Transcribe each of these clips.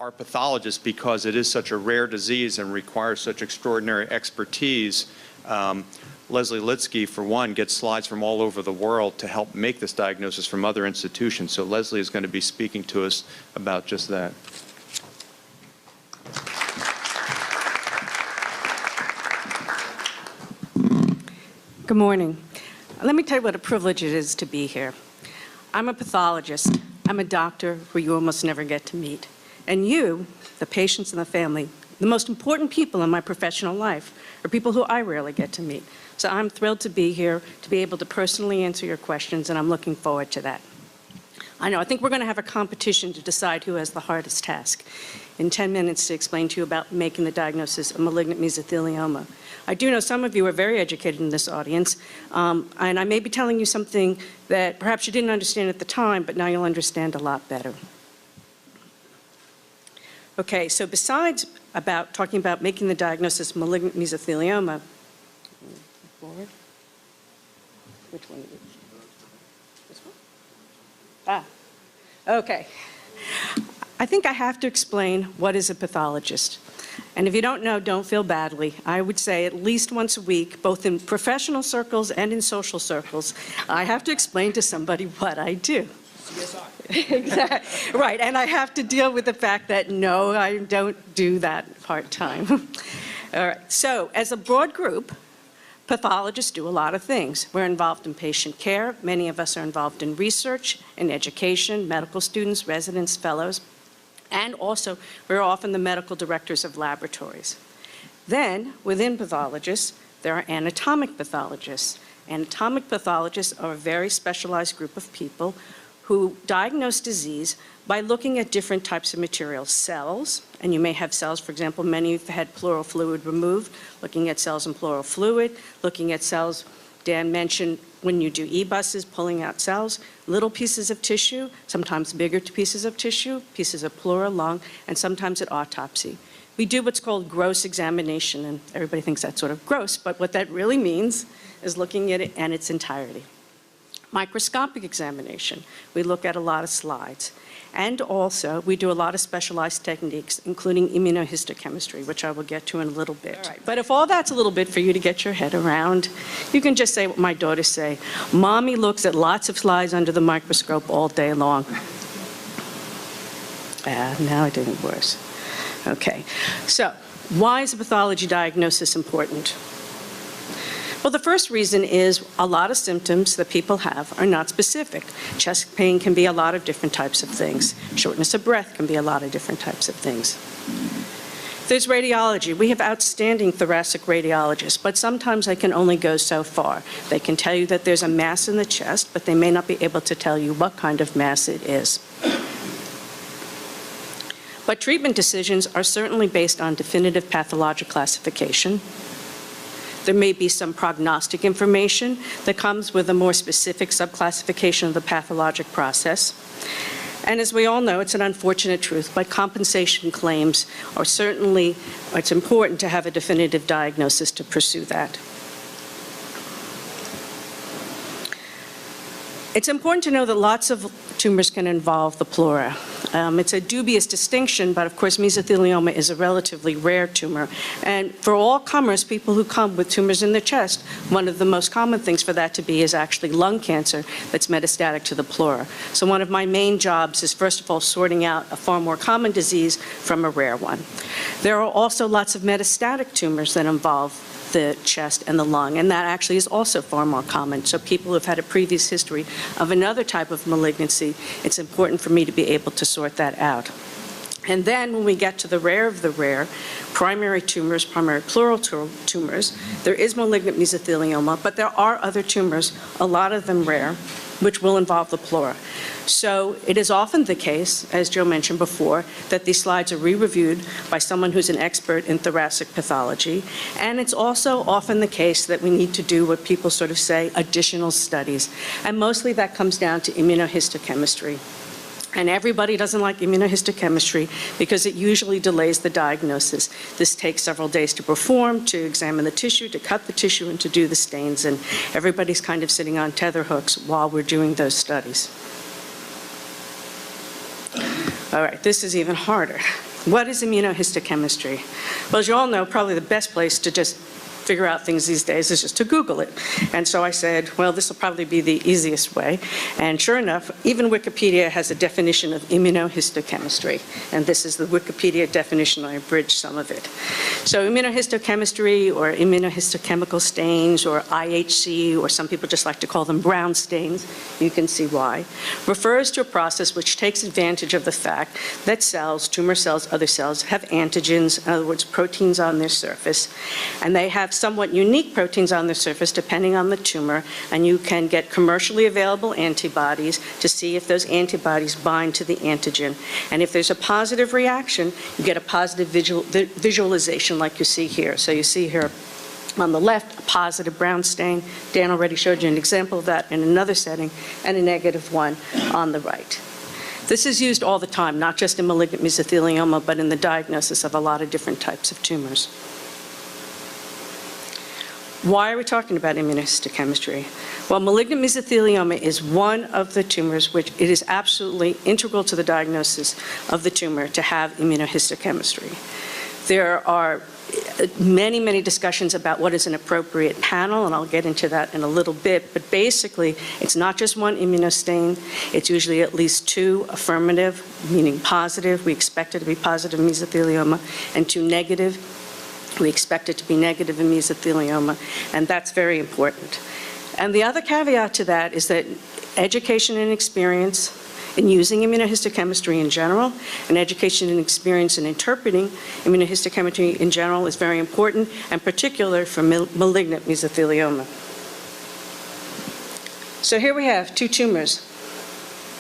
our pathologists, because it is such a rare disease and requires such extraordinary expertise. Leslie Litsky, for one, gets slides from all over the world to help make this diagnosis from other institutions. So Leslie is going to be speaking to us about just that. Good morning. Let me tell you what a privilege it is to be here. I'm a pathologist. I'm a doctor who you almost never get to meet. And you, the patients and the family, the most important people in my professional life, are people who I rarely get to meet. So I'm thrilled to be here, to be able to personally answer your questions, and I'm looking forward to that. I think we're going to have a competition to decide who has the hardest task in 10 minutes to explain to you about making the diagnosis of malignant mesothelioma. I do know some of you are very educated in this audience, and I may be telling you something that perhaps you didn't understand at the time, but now you'll understand a lot better. Okay, so besides talking about making the diagnosis of malignant mesothelioma, forward. Which one is it? This one? Ah, okay. I think I have to explain what is a pathologist. And if you don't know, don't feel badly. I would say at least once a week, both in professional circles and in social circles, I have to explain to somebody what I do. Exactly. Right, and I have to deal with the fact that no, I don't do that part-time. All right, so as a broad group, pathologists do a lot of things. We're involved in patient care. Many of us are involved in research, in education, medical students, residents, fellows, and also we're often the medical directors of laboratories. Then, within pathologists, there are anatomic pathologists. Anatomic pathologists are a very specialized group of people who diagnose disease by looking at different types of materials, cells, and you may have cells, for example, many have had pleural fluid removed, looking at cells in pleural fluid, looking at cells, Dan mentioned when you do e-buses, pulling out cells, little pieces of tissue, sometimes bigger pieces of tissue, pieces of pleural, lung, and sometimes at autopsy. We do what's called gross examination, and everybody thinks that's sort of gross, but what that really means is looking at it in its entirety. Microscopic examination, we look at a lot of slides. And also, we do a lot of specialized techniques, including immunohistochemistry, which I will get to in a little bit. All right. But if all that's a little bit for you to get your head around, you can just say what my daughters say. Mommy looks at lots of slides under the microscope all day long. Now it didn't worse. Okay, so why is a pathology diagnosis important? Well, the first reason is a lot of symptoms that people have are not specific. Chest pain can be a lot of different types of things. Shortness of breath can be a lot of different types of things. There's radiology. We have outstanding thoracic radiologists, but sometimes they can only go so far. They can tell you that there's a mass in the chest, but they may not be able to tell you what kind of mass it is. But treatment decisions are certainly based on definitive pathologic classification. There may be some prognostic information that comes with a more specific subclassification of the pathologic process. And as we all know, it's an unfortunate truth, but compensation claims are certainly, it's important to have a definitive diagnosis to pursue that. It's important to know that lots of tumors can involve the pleura. It's a dubious distinction, but of course mesothelioma is a relatively rare tumor. And for all comers, people who come with tumors in their chest, one of the most common things for that to be is actually lung cancer that's metastatic to the pleura. So one of my main jobs is first of all sorting out a far more common disease from a rare one. There are also lots of metastatic tumors that involve the chest and the lung, and that actually is also far more common. So people who've had a previous history of another type of malignancy, it's important for me to be able to sort that out. And then when we get to the rare of the rare, primary tumors, primary pleural tumors, there is malignant mesothelioma, but there are other tumors, a lot of them rare, which will involve the pleura. So it is often the case, as Joe mentioned before, that these slides are re-reviewed by someone who's an expert in thoracic pathology. And it's also often the case that we need to do what people sort of say, additional studies. And mostly that comes down to immunohistochemistry. And everybody doesn't like immunohistochemistry because it usually delays the diagnosis. This takes several days to perform, to examine the tissue, to cut the tissue, and to do the stains. And everybody's kind of sitting on tetherhooks while we're doing those studies. All right, this is even harder. What is immunohistochemistry? Well, as you all know, probably the best place to just figure out things these days is just to Google it. And so I said, well, this will probably be the easiest way. And sure enough, even Wikipedia has a definition of immunohistochemistry. And this is the Wikipedia definition. I abridged some of it. So immunohistochemistry, or immunohistochemical stains, or IHC, or some people just like to call them brown stains, you can see why, refers to a process which takes advantage of the fact that cells, tumor cells, other cells, have antigens, in other words, proteins on their surface, and they have somewhat unique proteins on the surface depending on the tumor, and you can get commercially available antibodies to see if those antibodies bind to the antigen. And if there's a positive reaction, you get a positive visualization like you see here. So you see here on the left, a positive brown stain. Dan already showed you an example of that in another setting, and a negative one on the right. This is used all the time, not just in malignant mesothelioma, but in the diagnosis of a lot of different types of tumors. Why are we talking about immunohistochemistry? Well, malignant mesothelioma is one of the tumors which it is absolutely integral to the diagnosis of the tumor to have immunohistochemistry. There are many, many discussions about what is an appropriate panel, and I'll get into that in a little bit, but basically it's not just one immunostain, it's usually at least 2 affirmative, meaning positive, we expect it to be positive mesothelioma, and 2 negative, we expect it to be negative in mesothelioma, and that's very important. And the other caveat to that is that education and experience in using immunohistochemistry in general, and education and experience in interpreting immunohistochemistry in general is very important, and particular for malignant mesothelioma. So here we have 2 tumors.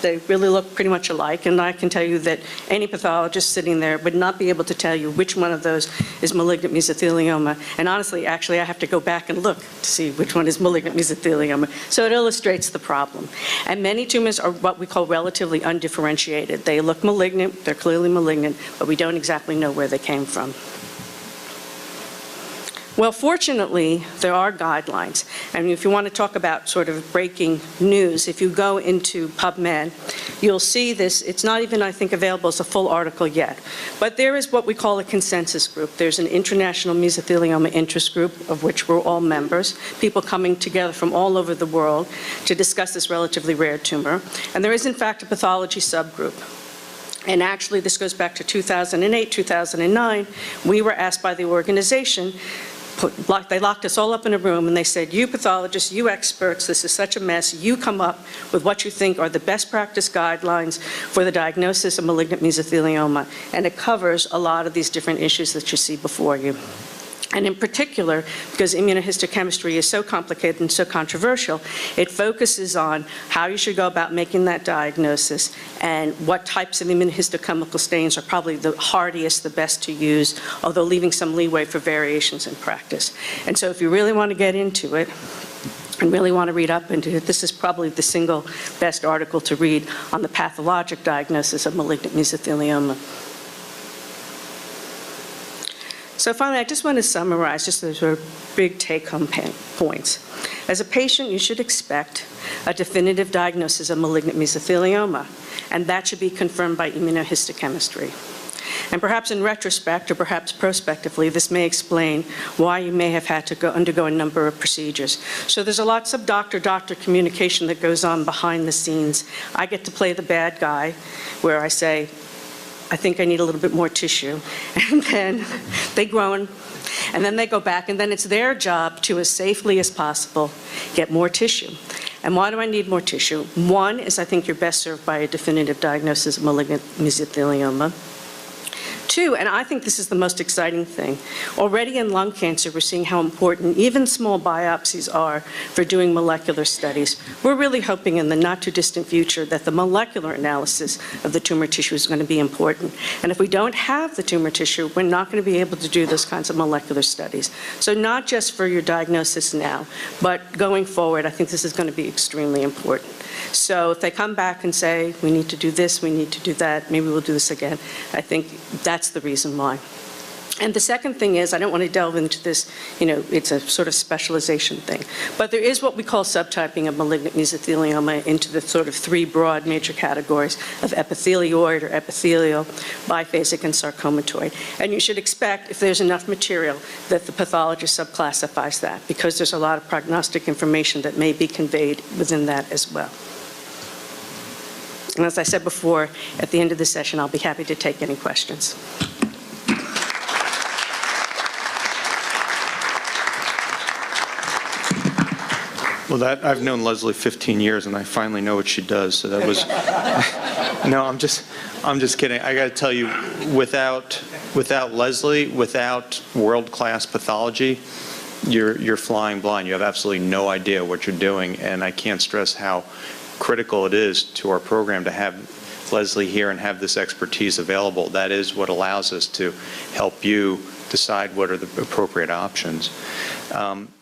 They really look pretty much alike, and I can tell you that any pathologist sitting there would not be able to tell you which one of those is malignant mesothelioma. And honestly, actually, I have to go back and look to see which one is malignant mesothelioma. So it illustrates the problem. And many tumors are what we call relatively undifferentiated. They look malignant, they're clearly malignant, but we don't exactly know where they came from. Well, fortunately, there are guidelines. And if you want to talk about sort of breaking news, if you go into PubMed, you'll see this. It's not even, I think, available as a full article yet. But there is what we call a consensus group. There's an international mesothelioma interest group, of which we're all members, people coming together from all over the world to discuss this relatively rare tumor. And there is, in fact, a pathology subgroup. And actually, this goes back to 2008, 2009. We were asked by the organization, they locked us all up in a room and they said, you pathologists, you experts, this is such a mess, you come up with what you think are the best practice guidelines for the diagnosis of malignant mesothelioma. And it covers a lot of these different issues that you see before you. And in particular, because immunohistochemistry is so complicated and so controversial, it focuses on how you should go about making that diagnosis and what types of immunohistochemical stains are probably the hardiest, the best to use, although leaving some leeway for variations in practice. And so if you really want to get into it, and really want to read up into it, this is probably the single best article to read on the pathologic diagnosis of malignant mesothelioma. So finally, I just want to summarize just those sort of big take-home points. As a patient, you should expect a definitive diagnosis of malignant mesothelioma, and that should be confirmed by immunohistochemistry. And perhaps in retrospect, or perhaps prospectively, this may explain why you may have had to undergo a number of procedures. So there's lots of doctor-doctor communication that goes on behind the scenes. I get to play the bad guy, where I say, I think I need a little bit more tissue. And then they groan, and then they go back, and then it's their job to, as safely as possible, get more tissue. And why do I need more tissue? One is I think you're best served by a definitive diagnosis of malignant mesothelioma. 2, and I think this is the most exciting thing, already in lung cancer we're seeing how important even small biopsies are for doing molecular studies. We're really hoping in the not too distant future that the molecular analysis of the tumor tissue is going to be important. And if we don't have the tumor tissue, we're not going to be able to do those kinds of molecular studies. So not just for your diagnosis now, but going forward, I think this is going to be extremely important. So if they come back and say, we need to do this, we need to do that, maybe we'll do this again, I think that's the reason why. And the second thing is, I don't want to delve into this, it's a sort of specialization thing, but there is what we call subtyping of malignant mesothelioma into the sort of three broad major categories of epithelioid or epithelial, biphasic, and sarcomatoid. And you should expect, if there's enough material, that the pathologist subclassifies that, because there's a lot of prognostic information that may be conveyed within that as well. And as I said before, at the end of the session, I'll be happy to take any questions. Well, I've known Leslie 15 years, and I finally know what she does. So that was no. I'm just kidding. I got to tell you, without Leslie, without world-class pathology, you're flying blind. You have absolutely no idea what you're doing, and I can't stress how critical it is to our program to have Leslie here and have this expertise available. That is what allows us to help you decide what are the appropriate options.